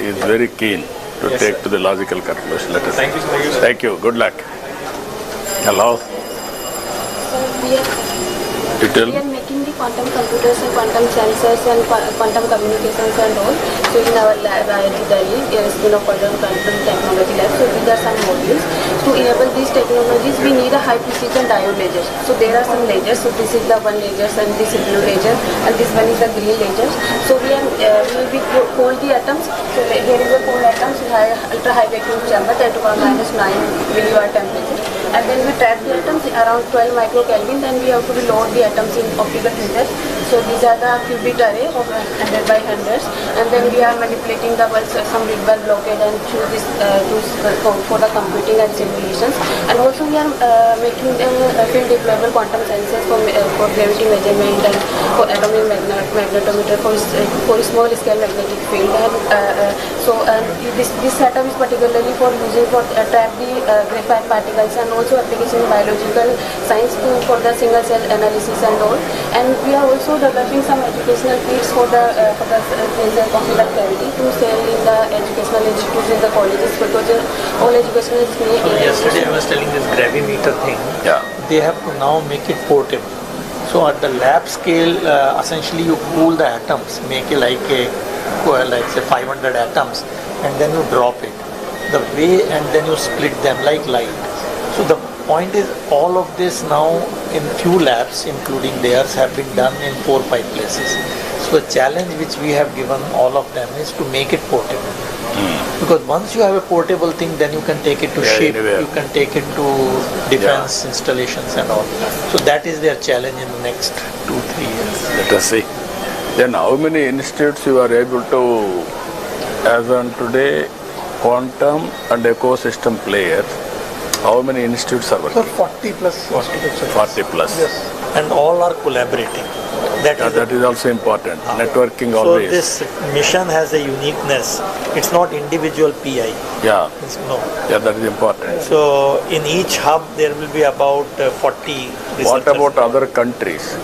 is very keen to take to the logical conclusion. Let us Thank you so much. Thank you. Good luck. Hello. We are making the quantum computers and quantum sensors and quantum communications and all. So in our lab, IIT Delhi, there is quantum technology lab. So these are some modules. To enable these technologies, we need a high precision diode laser. So there are some lasers. So this is the one laser and this is blue laser and this one is the green laser. So we will be cold the atoms. So here is a cold atoms in ultra high vacuum chamber at -9 millibar temperature. And then we trap the atoms around 12 microkelvin. Then we have to load the atoms in optical filters. So these are the qubit array of 100 by 100s. And then we are manipulating the bulbs, some bit bulb blockade and choose this for the computing and simulations. And also we are making field deployable quantum sensors for gravity measurement and for atomic magnetometer for small scale magnetic field. And this setup is particularly for using for trap the graphite particles and also application in biological science for the single cell analysis and all. And we are also developing some educational kits for the laser computer gravity to sell in the educational institutes in the colleges because all educational is Yesterday I was telling this gravimeter thing. Yeah. They have to now make it portable. So at the lab scale, essentially you cool the atoms, make it like say 500 atoms, and then you drop it. The way and then you split them like light. So the point is, all of this now in few labs, including theirs, have been done in 4-5 places. So the challenge which we have given all of them is to make it portable. Because once you have a portable thing, then you can take it to ship, anywhere. you can take it to defense installations and all. So that is their challenge in the next 2-3 years. Let us see. Then how many institutes you are able to, as on today, quantum and ecosystem players, how many institutes are working? Sir, 40 plus. 40 plus. Yes. And all are collaborating. That is also important. Networking so always. this mission has a uniqueness. It's not individual PI. Yeah. No. Yeah, that is important. So in each hub there will be about 40 researchers. What about other countries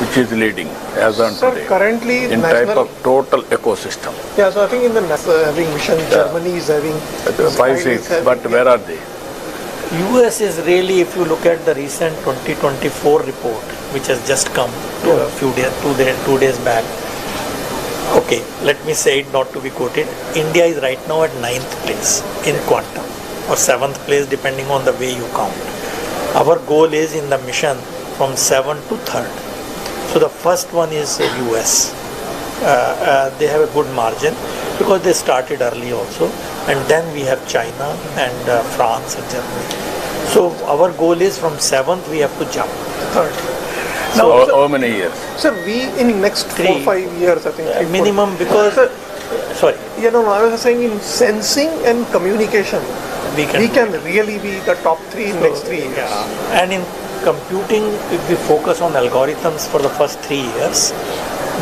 which is leading as on Sir, today? currently in type of total ecosystem. Yeah, so I think in the having mission, Germany is having 5, 6, but where are they? US is really, if you look at the recent 2024 report, which has just come a few days, 2 days back. Okay, let me say it not to be quoted. India is right now at 9th place in quantum, or 7th place depending on the way you count. Our goal is in the mission from 7th to 3rd. So the first one is US. They have a good margin because they started early also, and then we have China and France and Germany. So our goal is from 7th we have to jump to 3rd. So how many years? Sir, we in next 4 or 5 years, I think. Minimum, because sorry. I was saying in sensing and communication, we can really be the top 3 in next 3 years. Yeah. And in computing, if we focus on algorithms for the first 3 years,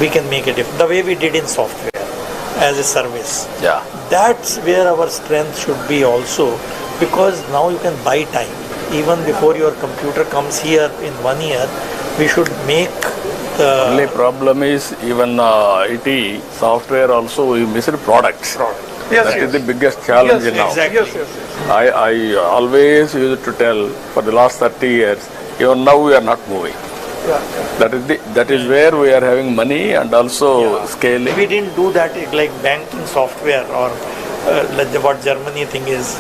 we can make a difference. The way we did in software as a service. Yeah. That's where our strength should be also, because now you can buy time. Even before your computer comes here in 1 year, we should make the... Only problem is even IT, software also, we miss products. Yes, That is the biggest challenge now. Exactly. Yes. I always used to tell for the last 30 years, even now we are not moving. Yeah. That is where we are having money and also scaling. We didn't do that like banking software or like what Germany thing is.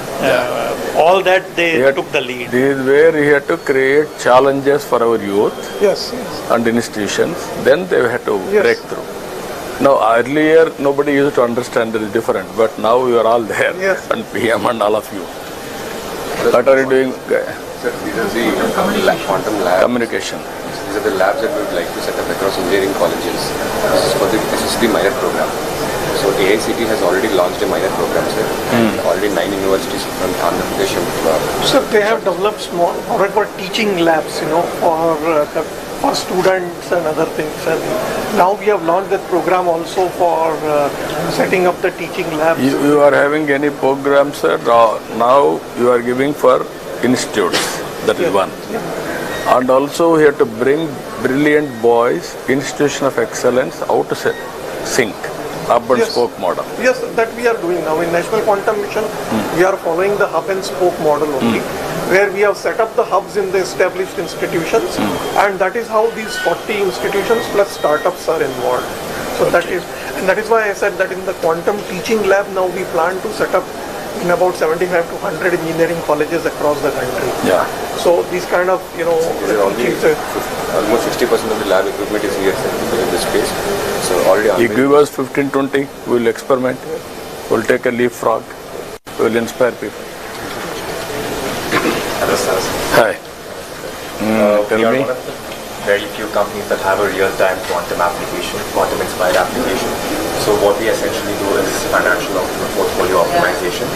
All that they took the lead. This is where we had to create challenges for our youth Yes. and institutions. Then they had to Yes. break through. Now earlier nobody used to understand that is different, but now you are all there, Yes. and PM and all of you. What are you doing? Sir, these are the quantum labs. Communication. These are the labs that we would like to set up across engineering colleges. This is for the SSB minor program. So AICT has already launched a minor program, sir. Already 9 universities from Andhra Pradesh. So they have developed small, what for teaching labs, for students and other things. And now we have launched that program also for setting up the teaching labs. You are having any programs, sir? Now you are giving for institutes. That is one. And also we have to bring brilliant boys, institution of excellence, out to sink. hub and Yes. spoke model. Yes, that we are doing now. In National Quantum Mission, we are following the hub and spoke model only, where we have set up the hubs in the established institutions, and that is how these 40 institutions plus startups are involved. So that is why I said that in the quantum teaching lab now we plan to set up in about 75 to 100 engineering colleges across the country. Yeah. So these kind of, teachings, Almost 60% of the lab equipment is here in this space. So already You give us 15, 20, we'll experiment. We'll take a leapfrog. We'll inspire people. Hello, sir. Hi. Tell We are me. one of the very few companies that have a real-time quantum application, quantum-inspired application. So what we essentially do is financial portfolio optimization.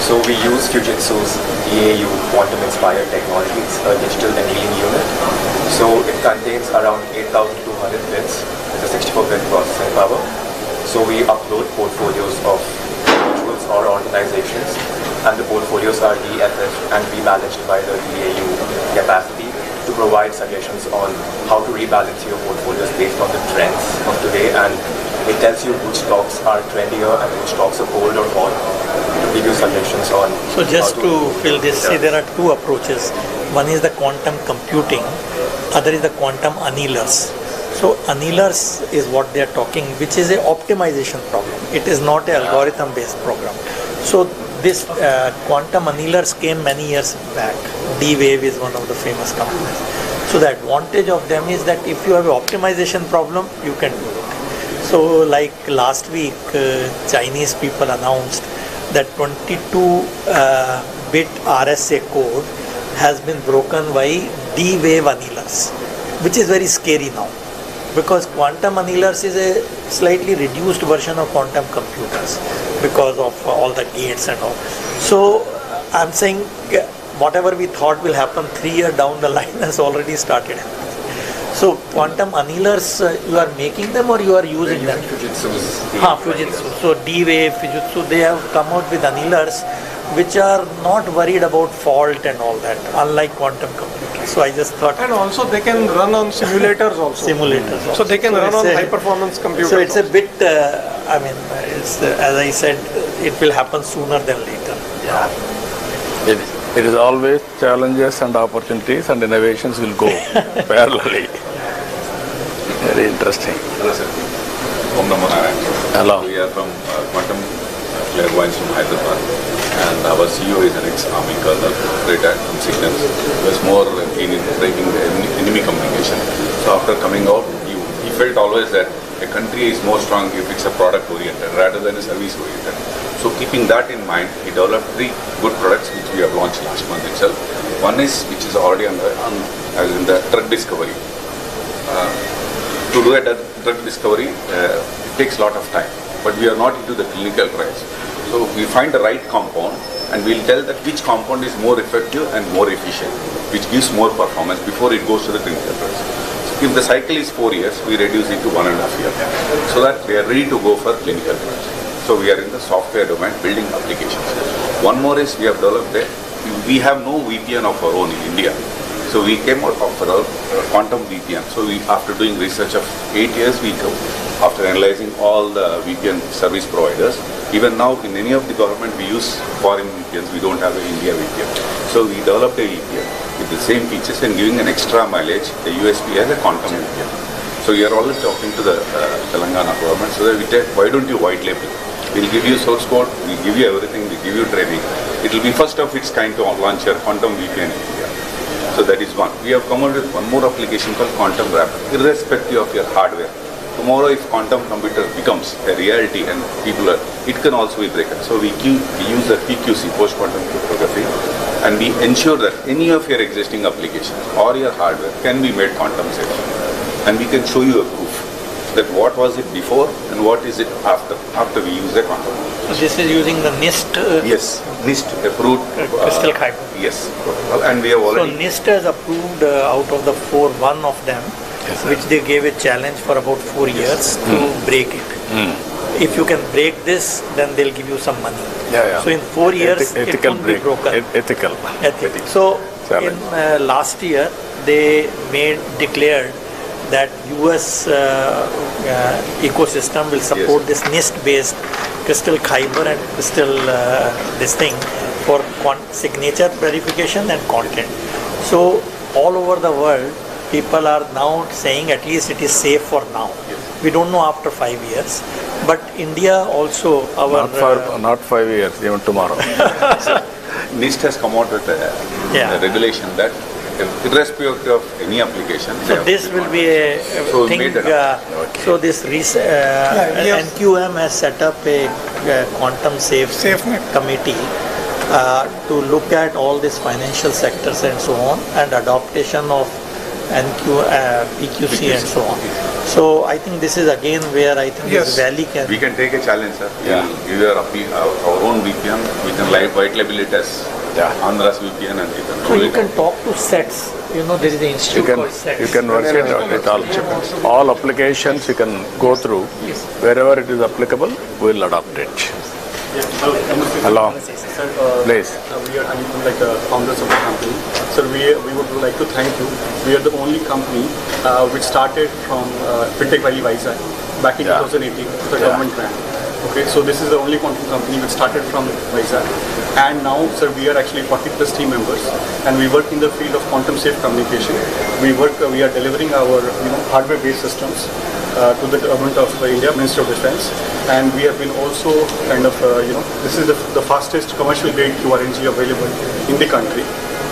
So we use Fujitsu's DAU quantum-inspired technology. It's a digital annealing unit. So it contains around 8,200 bits. It's a 64-bit processing power. So we upload portfolios of individuals or organizations, and the portfolios are reassessed and rebalanced by the DAU capacity to provide suggestions on how to rebalance your portfolios based on the trends of today, and it tells you which stocks are trendier and which stocks are cold or hot to give you suggestions on. So just how to fill this, see, there are two approaches. One is the quantum computing, other is the quantum annealers. So annealers is what they are talking, which is a optimization problem. It is not an algorithm based program. So this quantum annealers came many years back. D-Wave is one of the famous companies. So the advantage of them is that if you have an optimization problem, you can do it. So like last week, Chinese people announced that 22-bit RSA code has been broken by D-Wave annealers, which is very scary now, because quantum annealers is a slightly reduced version of quantum computers because of all the gates and all. So I'm saying whatever we thought will happen 3 years down the line has already started happening. So quantum annealers, you are making them or you are using them? Fujitsu's Fujitsu. So D-Wave, Fujitsu, they have come out with annealers which are not worried about fault and all that, unlike quantum computers. So I just thought and also they can run on simulators also. simulators. So they can run on high performance computers. So it's a also. bit, it's as I said, it will happen sooner than later. It is always challenges and opportunities, and innovations will go parallelly. Very interesting. Hello, sir. Om Namo Nara. Hello. We are from Quantum Clairvoyance from Hyderabad, and our CEO is an ex-army colonel, retired from signals. He was more keen in breaking the enemy communication. So after coming out, he felt always that a country is more strong if it's a product-oriented rather than a service-oriented. So keeping that in mind, he developed 3 good products which we have launched last month itself. One is which is already as in the drug discovery. To do a drug discovery, it takes a lot of time, but we are not into the clinical trials. So we find the right compound and we'll tell that which compound is more effective and more efficient, which gives more performance before it goes to the clinical trials. So if the cycle is 4 years, we reduce it to 1.5 years, so that we are ready to go for clinical trials. So we are in the software domain building applications. One more is we have developed we have no VPN of our own in India. So we came out of our quantum VPN. So after doing research of 8 years, after analyzing all the VPN service providers, even now in any of the government we use foreign VPNs, we don't have an India VPN. So we developed a VPN with the same features and giving an extra mileage, the USP as a quantum VPN. So we are always talking to the Telangana government, so that we take, why don't you white label? We'll give you source code, we'll give you everything, we'll give you training. It will be first of its kind to launch your quantum VPN in India. So that is one. We have come out with one more application called Quantum Wrapper, irrespective of your hardware. Tomorrow if quantum computer becomes a reality and it can also be broken. So we use the PQC, post-quantum cryptography, and we ensure that any of your existing applications or your hardware can be made quantum safe. And we can show you a proof that what was it before and what is it after we use the quantum. So this is using the NIST. Yes, NIST approved. Crystal Kyber. Yes, and we have already. So NIST has approved out of the 4, one of them, which they gave a challenge for about 4 years to break it. If you can break this, then they'll give you some money. So in 4 years, it won't be broken. Ethical. So challenge. in last year, they declared that US ecosystem will support this NIST-based crystal fiber and crystal this thing for signature verification and content. So all over the world, people are now saying at least it is safe for now. We don't know after 5 years, but India also our not 5 years, even tomorrow. NIST has come out with a regulation that irrespective of any application. So this will be a So thing. made that So this NQM has set up a quantum safe committee to look at all these financial sectors and so on, and adaptation of PQC and so on. So I think this is again where I think this valley can. We can take a challenge, sir. Give our own VPN. We can white label it as Andhra's VPN, and So you can talk to sets. You know, there is an institute called sets. You can work it out with all applications. You can go through. Wherever it is applicable, we will adopt it. Hello. Sir, Please. We are like founders of the company. Sir, we would like to thank you. We are the only company which started from Fintech Valley Vizag back in 2018 with a government grant. Okay, so this is the only quantum company which started from Vizag, and now, sir, we are actually 40 plus team members, and we work in the field of quantum safe communication. We are delivering our hardware-based systems to the government of India, Ministry of Defence, and we have been also kind of this is the fastest commercial grade QRNG available in the country,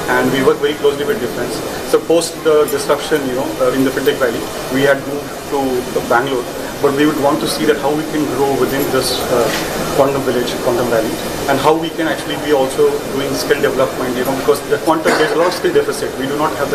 and we work very closely with Defence. So post the disruption, in the Fintech Valley, we had moved to Bangalore. But we would want to see that how we can grow within this quantum village, quantum valley, and how we can actually be also doing skill development, because the quantum, there's a lot of skill deficit. We do not have the